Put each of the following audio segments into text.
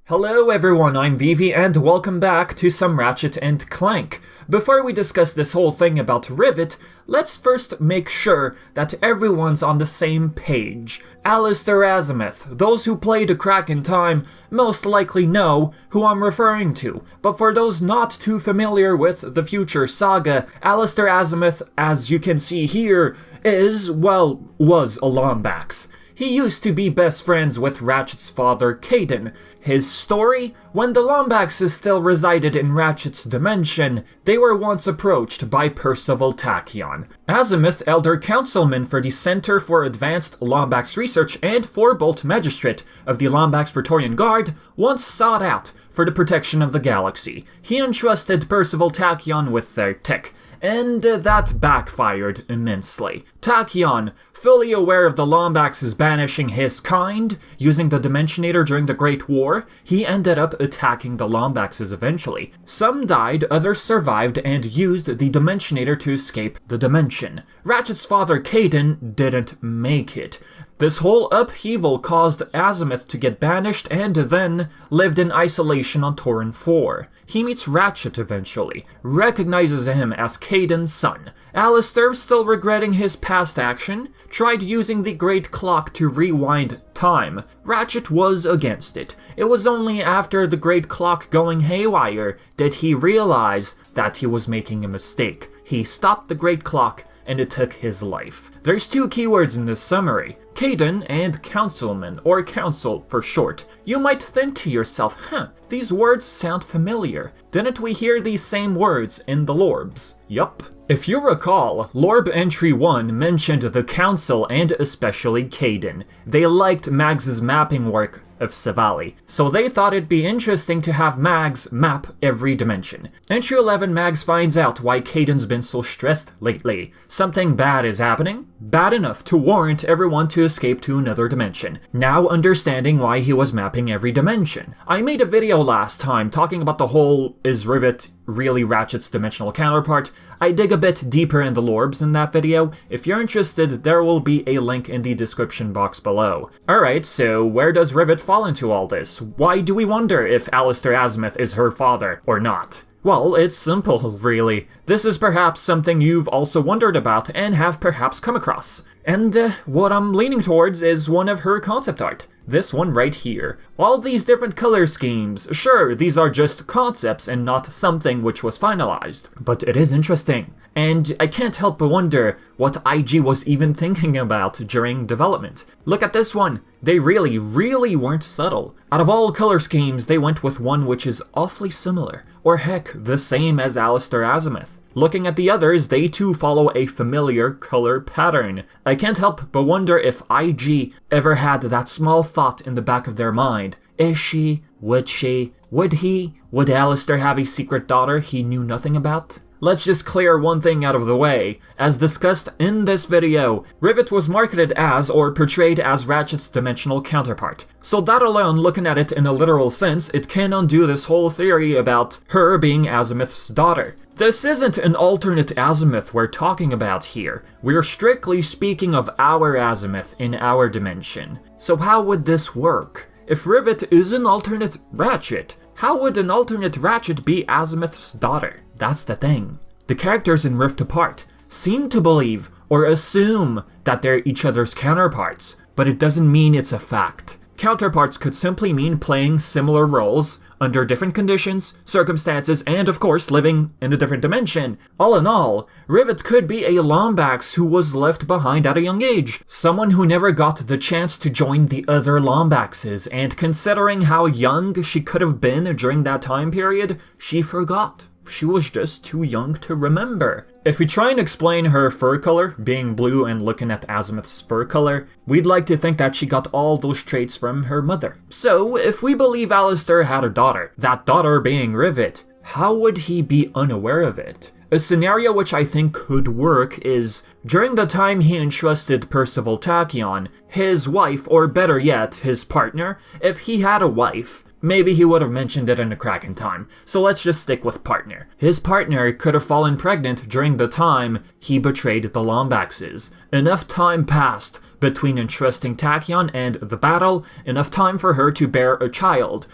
Hello everyone, I'm Vivi and welcome back to some Ratchet and Clank. Before we discuss this whole thing about Rivet, let's first make sure that everyone's on the same page. Alister Azimuth, those who played A Crack in Time most likely know who I'm referring to, but for those not too familiar with the future saga, Alister Azimuth, as you can see here, was a Lombax. He used to be best friends with Ratchet's father, Caden. His story? When the Lombaxes still resided in Ratchet's dimension, they were once approached by Percival Tachyon. Azimuth, Elder Councilman for the Center for Advanced Lombax Research and Forebolt Magistrate of the Lombax Praetorian Guard, once sought out for the protection of the galaxy. He entrusted Percival Tachyon with their tech, and that backfired immensely. Tachyon, fully aware of the Lombaxes banishing his kind, using the Dimensionator during the Great War, he ended up attacking the Lombaxes eventually. Some died, others survived and used the Dimensionator to escape the dimension. Ratchet's father, Caden, didn't make it. This whole upheaval caused Azimuth to get banished and then lived in isolation on Tauren 4. He meets Ratchet eventually, recognizes him as Caden's son. Alister, still regretting his past action, tried using the Great Clock to rewind time. Ratchet was against it. It was only after the Great Clock going haywire did he realize that he was making a mistake. He stopped the Great Clock and it took his life. There's two keywords in this summary: Caden and Councilman, or Council for short. You might think to yourself, these words sound familiar. Didn't we hear these same words in the Lorbs? Yup. If you recall, Lorb Entry 1 mentioned the Council and especially Caden. They liked Mags's mapping work of Savali, so they thought it'd be interesting to have Mags map every dimension. Entry 11, Mags finds out why Caden's been so stressed lately. Something bad is happening, bad enough to warrant everyone to escape to another dimension. Now understanding why he was mapping every dimension. I made a video last time talking about the whole is Rivet really Ratchet's dimensional counterpart. I dig a bit deeper in the Lorbs in that video. If you're interested, there will be a link in the description box below. Alright, so where does Rivet fall into all this? Why do we wonder if Alister Azimuth is her father or not? Well, it's simple, really. This is perhaps something you've also wondered about and have perhaps come across. And what I'm leaning towards is one of her concept art. This one right here. All these different color schemes, sure, these are just concepts and not something which was finalized. But it is interesting. And I can't help but wonder what IG was even thinking about during development. Look at this one. They really weren't subtle. Out of all color schemes, they went with one which is awfully similar, or heck, the same as Alister Azimuth. Looking at the others, they too follow a familiar color pattern. I can't help but wonder if IG ever had that small thought in the back of their mind. Is she? Would she? Would he? Would Alister have a secret daughter he knew nothing about? Let's just clear one thing out of the way. As discussed in this video, Rivet was marketed as or portrayed as Ratchet's dimensional counterpart. So that alone, looking at it in a literal sense, it can undo this whole theory about her being Azimuth's daughter. This isn't an alternate Azimuth we're talking about here. We're strictly speaking of our Azimuth in our dimension. So how would this work? If Rivet is an alternate Ratchet, how would an alternate Ratchet be Azimuth's daughter? That's the thing. The characters in Rift Apart seem to believe or assume that they're each other's counterparts, but it doesn't mean it's a fact. Counterparts could simply mean playing similar roles under different conditions, circumstances, and of course living in a different dimension. All in all, Rivet could be a Lombax who was left behind at a young age, someone who never got the chance to join the other Lombaxes, and considering how young she could have been during that time period, she forgot. She was just too young to remember. If we try and explain her fur color, being blue and looking at Azimuth's fur color, we'd like to think that she got all those traits from her mother. So, if we believe Alister had a daughter, that daughter being Rivet, how would he be unaware of it? A scenario which I think could work is, during the time he entrusted Percival Tachyon, his wife, or better yet, his partner, if he had a wife, maybe he would have mentioned it in a crack in time, so let's just stick with partner. His partner could have fallen pregnant during the time he betrayed the Lombaxes. Enough time passed between entrusting Tachyon and the battle, enough time for her to bear a child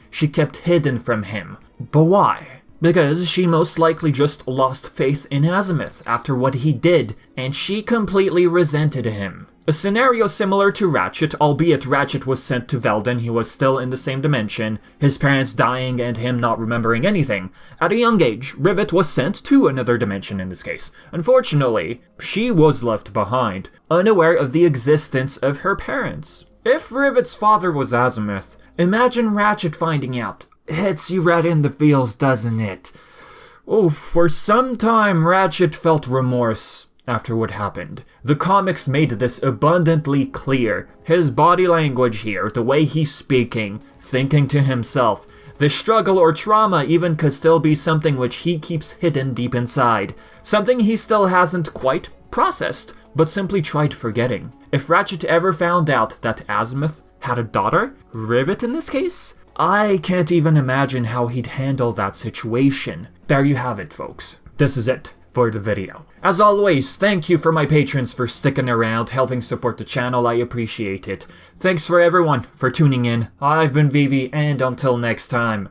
she kept hidden from him. But why? Because she most likely just lost faith in Azimuth after what he did, and she completely resented him. A scenario similar to Ratchet, albeit Ratchet was sent to Velden, he was still in the same dimension, his parents dying and him not remembering anything. At a young age, Rivet was sent to another dimension in this case. Unfortunately, she was left behind, unaware of the existence of her parents. If Rivet's father was Azimuth, imagine Ratchet finding out. Hits you right in the feels, doesn't it? Oh, for some time Ratchet felt remorse after what happened. The comics made this abundantly clear. His body language here, the way he's speaking, thinking to himself, the struggle or trauma even could still be something which he keeps hidden deep inside. Something he still hasn't quite processed, but simply tried forgetting. If Ratchet ever found out that Azimuth had a daughter, Rivet in this case, I can't even imagine how he'd handle that situation. There you have it, folks. This is it for the video. As always, thank you for my patrons for sticking around, helping support the channel. I appreciate it. Thanks for everyone for tuning in. I've been Vivi, and until next time,